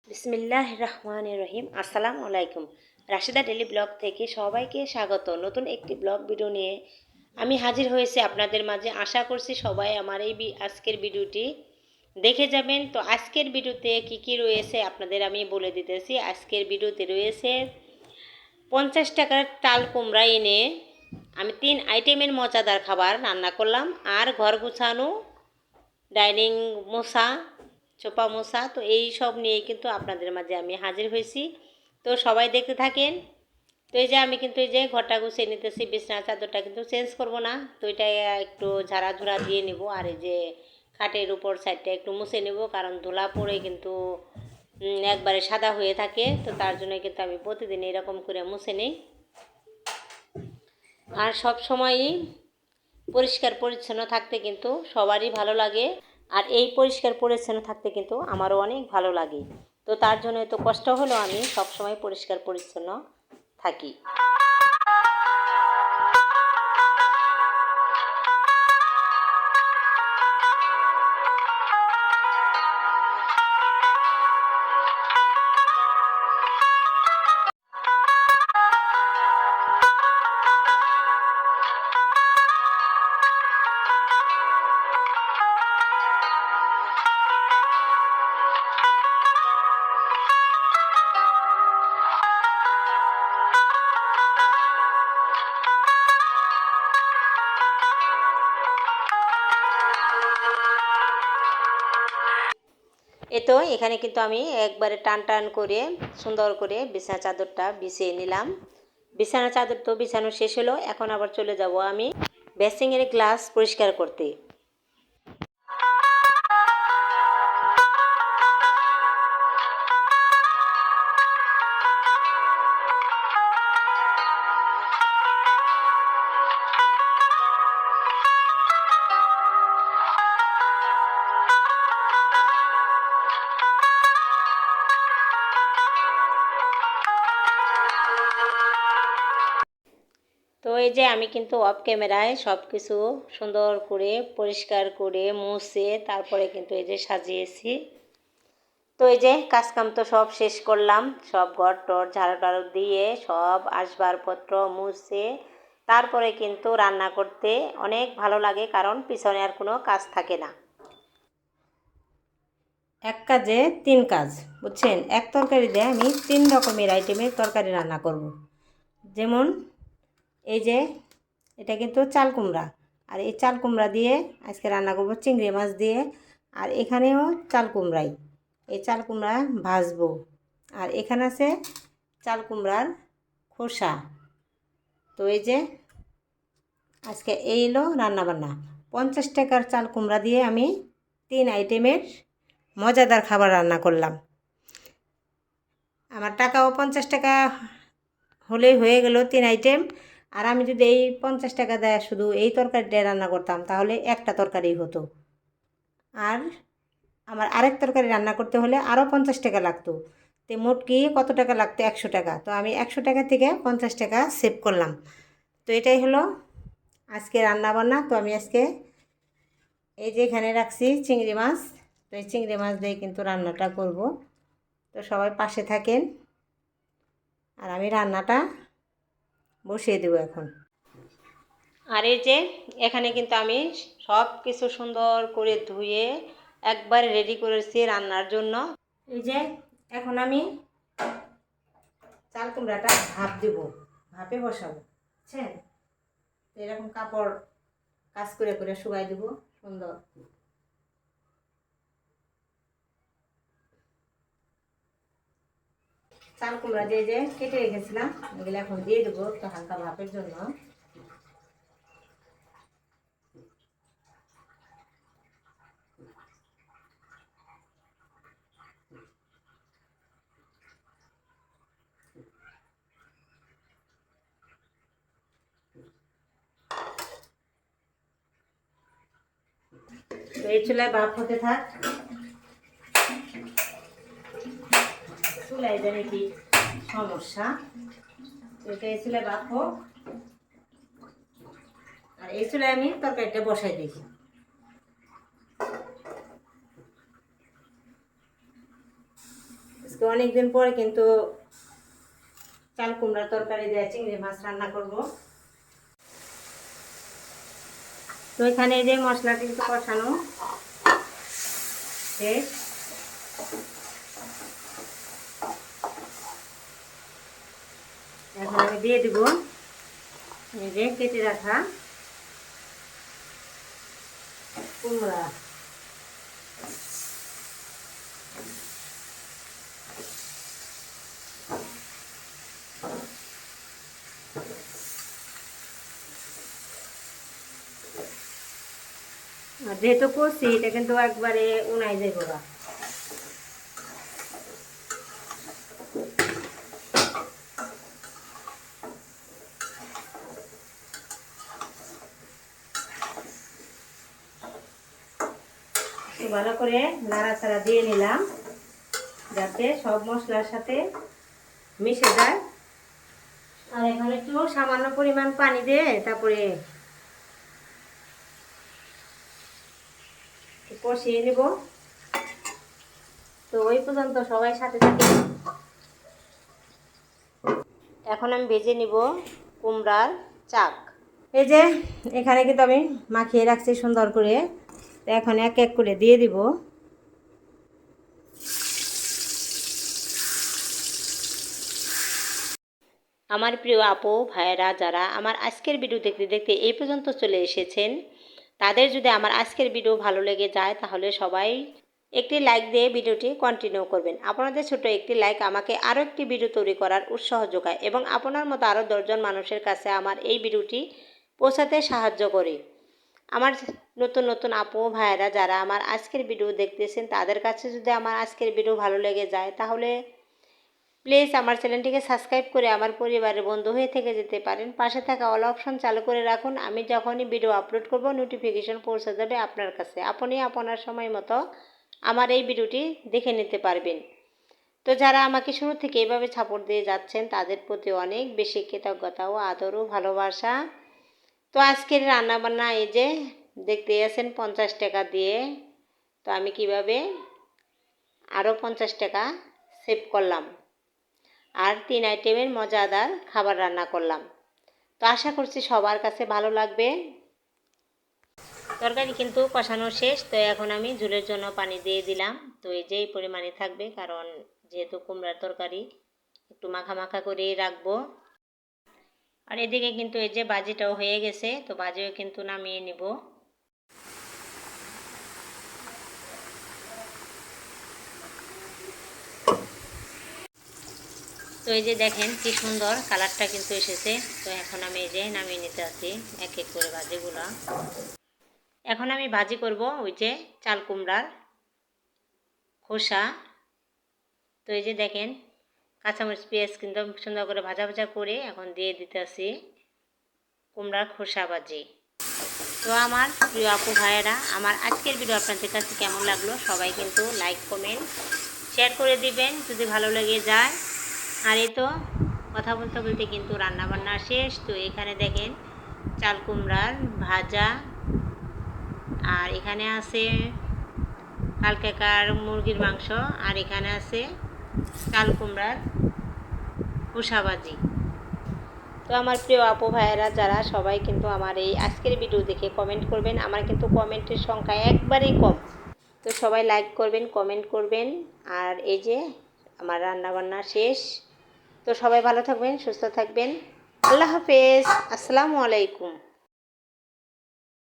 বিসমিল্লাহ রহমান রহিম। আসসালামু আলাইকুম। রাশিদা ডেলি ব্লগ থেকে সবাইকে স্বাগত। নতুন একটি ব্লগ ভিডিও নিয়ে আমি হাজির হয়েছি আপনাদের মাঝে। আশা করছি সবাই আমার এই আজকের ভিডিওটি দেখে যাবেন। তো আজকের ভিডিওতে কি রয়েছে আপনাদের আমি বলে দিতেছি। আজকের ভিডিওতে রয়েছে 50 টাকার চাল কুমড়া এনে আমি 3 আইটেমের মজাদার খাবার রান্না করলাম। আর ঘর গুছানো, ডাইনিং মোছা, চোপা মোছা, তো এই সব নিয়ে কিন্তু আপনাদের মাঝে আমি হাজির হয়েছি। তো সবাই দেখতে থাকেন। তো এই যে আমি কিন্তু এই যে ঘরটা গুছিয়ে নিতেছি, বিছানা চাদরটা কিন্তু চেঞ্জ করব না, তো এটা একটু ঝাড়াঝুড়া দিয়ে নেব। আর এই যে খাটের উপর সাইডটা একটু মুছে নেব, কারণ ধুলা পড়ে কিন্তু একবারে সাদা হয়ে থাকে। তো তার জন্য কিন্তু আমি প্রতিদিন এরকম করে মুছে নিই। আর সব সময়ই পরিষ্কার পরিচ্ছন্ন থাকতে কিন্তু সবারই ভালো লাগে। আর এই পরিষ্কার পরিচ্ছন্ন থাকতে কিন্তু আমারও অনেক ভালো লাগে। তো তার জন্য তো কষ্ট হলেও আমি সবসময় পরিষ্কার পরিচ্ছন্ন থাকি। তো এখানে কিন্তু আমি একবারে টান টান করে সুন্দর করে বিছানা চাদরটা বিছিয়ে নিলাম। বিছানা চাদর তো বিছানো শেষ হলো। এখন আবার চলে যাব আমি বেসিংয়ের গ্লাস পরিষ্কার করতে। তো এই যে আমি কিন্তু অফ ক্যামেরায় সব কিছু সুন্দর করে পরিষ্কার করে মুছে তারপরে কিন্তু এই যে সাজিয়েছি। তো এই যে কাজকাম তো সব শেষ করলাম, সব ঘর টর ঝাড়ু টাড়ু দিয়ে সব আসবাবপত্র মুছে তারপরে কিন্তু রান্না করতে অনেক ভালো লাগে, কারণ পিছনে আর কোনো কাজ থাকে না। এক কাজে 3 কাজ, বুঝছেন? এক তরকারি দিয়ে আমি 3 রকমের আইটেমের তরকারি রান্না করব। যেমন এই যে এটা কিন্তু চাল কুমড়া, আর এই চাল কুমড়া দিয়ে আজকে রান্না করব চিংড়ি মাছ দিয়ে। আর এখানেও চাল কুমড়াই, এই চাল কুমড়া ভাজবো। আর এখানে আছে চাল কুমড়ার খোসা। তো এই যে আজকে এই হলো রান্নাবান্না। 50 টাকার চাল কুমড়া দিয়ে আমি 3 আইটেমের মজাদার খাবার রান্না করলাম। আমার টাকাও 50 টাকা হলেই হয়ে গেল 3 আইটেম। আর আমি যদি এই 50 টাকা দেয় শুধু এই তরকারিটা রান্না করতাম, তাহলে একটা তরকারি হতো। আর আমার আরেক তরকারি রান্না করতে হলে আরও 50 টাকা লাগতো। তো মোট কি কত টাকা লাগতো? 100 টাকা। তো আমি 100 টাকা থেকে 50 টাকা সেভ করলাম। তো এটাই হলো আজকে রান্নাবান্না। তো আমি আজকে এই যে এখানে রাখছি চিংড়ি মাছ। তো এই চিংড়ি মাছ দিয়ে কিন্তু রান্নাটা করব। তো সবাই পাশে থাকেন, আর আমি রান্নাটা বসিয়ে দেবো এখন। আর এই যে এখানে কিন্তু আমি সব কিছু সুন্দর করে ধুয়ে একবারে রেডি করেছি রান্নার জন্য। এই যে এখন আমি চাল কুমড়াটা ভাপ দেবো, ভাপে বসাবো, বুঝছেন? এরকম কাপড় কাজ করে করে শুকাই দেবো সুন্দর। চাল কুমড়া দিয়ে যে কেটে রেখেছিলাম এগুলো এখন দিয়ে দেবো একটু হালকা ভাপের জন্য। তো এই চুলায় ভাপ হতে থাক। চুলায় জানি কি সমস্যা, এটা এই চুলায় ভাপ হোক। আর এই চুলায় আমি তরকারিটা বসাই দিই। আজকে অনেকদিন পরে কিন্তু চাল কুমড়ার তরকারি দিয়ে চিংড়ি মাছ রান্না করব। তো এখানে যে মশলাটা কিন্তু কষানো শেষ। এখন আমি দিয়ে দিব এই যে কেটে রাখা কুমড়া। আর যেহেতু করছি এটা কিন্তু একবারে উনাই যাইব না। ভালো করে নাড়াচাড়া দিয়ে নিলাম যাতে সব মশলার সাথে মিশে যায়। আর এখন একটু সামান্য পরিমাণ পানি দিয়ে তারপরে কষিয়ে নেব। তো ওই পর্যন্ত সবাই সাথে থাকে। এখন আমি ভেজে নিব কুমড়ার চাক। এই যে এখানে কিন্তু আমি মাখিয়ে রাখছি সুন্দর করে। তো এখন এক এক করে দিয়ে দিব। আমার প্রিয় আপু ভাইয়েরা যারা আমার আজকের ভিডিও দেখতে দেখতে এই পর্যন্ত চলে এসেছেন, তাদের যদি আমার আজকের ভিডিও ভালো লেগে যায় তাহলে সবাই একটি লাইক দিয়ে ভিডিওটি কন্টিনিউ করবেন। আপনাদের ছোট একটি লাইক আমাকে আরও একটি ভিডিও তৈরি করার উৎসাহ যোগায় এবং আপনার মতো আরও 10 জন মানুষের কাছে আমার এই ভিডিওটি পৌঁছাতে সাহায্য করে। আমার নতুন নতুন আপু ভাইয়েরা যারা আমার আজকের ভিডিও দেখতেছেন তাদের কাছে যদি আমার আজকের ভিডিও ভালো লেগে যায় তাহলে প্লিজ আমার চ্যানেলটিকে সাবস্ক্রাইব করে আমার পরিবারের বন্ধু হয়ে থেকে যেতে পারেন। পাশে থাকা অল অপশন চালু করে রাখুন। আমি যখনই ভিডিও আপলোড করব নোটিফিকেশন পৌঁছে যাবে আপনার কাছে। আপনি আপনার সময় মতো আমার এই ভিডিওটি দেখে নিতে পারবেন। তো যারা আমাকে শুরু থেকে এইভাবে সাপোর্ট দিয়ে যাচ্ছেন তাদের প্রতি অনেক বেশি কৃতজ্ঞতা ও আদর ও ভালোবাসা। তো আজকের রান্নাবান্না এই যে দেখতে আছেন 50 টাকা দিয়ে। তো আমি কিভাবে আরও 50 টাকা সেভ করলাম আর 3 আইটেমের মজাদার খাবার রান্না করলাম। তো আশা করছি সবার কাছে ভালো লাগবে। তরকারি কিন্তু কষানো শেষ। তো এখন আমি ঝোলের জন্য পানি দিয়ে দিলাম। তো এই যে এই পরিমাণে থাকবে, কারণ যেহেতু কুমড়ার তরকারি একটু মাখা মাখা করেই রাখবো। আর এদিকে কিন্তু এই যে ভাজিটাও হয়ে গেছে। তো ভাজিও কিন্তু নামিয়ে নিব। তো এই যে দেখেন কি সুন্দর কালারটা কিন্তু এসেছে। তো এখন আমি এই যে নামিয়ে নিতে আসি এক এক করে ভাজিগুলো। এখন আমি ভাজি করব ওই যে চাল কুমড়ার খোসা। তো এই যে দেখেন কাঁচামরিচ পেঁয়াজ কিন্তু সুন্দর করে ভাজা ভাজা করে এখন দিয়ে দিতে আসি কুমড়ার খোসা ভাজি। তো আমার প্রিয় আপু ভাইয়েরা আমার আজকের ভিডিও আপনাদের কাছে কেমন লাগলো সবাই কিন্তু লাইক কমেন্ট শেয়ার করে দিবেন যদি ভালো লেগে যায়। আর এই তো কথা বলতে বলতে কিন্তু রান্নাবান্না শেষ। তো এখানে দেখেন চাল কুমড়ার ভাজা, আর এখানে আছে কালকেকার মুরগির মাংস, আর এখানে আছে চাল কুমড়ার খোসা ভাজি। তো আমার প্রিয় আপু ভাইয়েরা যারা সবাই কিন্তু আমার এই আজকের ভিডিও দেখে কমেন্ট করবেন। আমার কিন্তু কমেন্টের সংখ্যা একবারেই কম। তো সবাই লাইক করবেন, কমেন্ট করবেন। আর এই যে আমার রান্নাবান্না শেষ। তো সবাই ভালো থাকবেন, সুস্থ থাকবেন। আল্লাহ হাফেজ, আসসালামু আলাইকুম।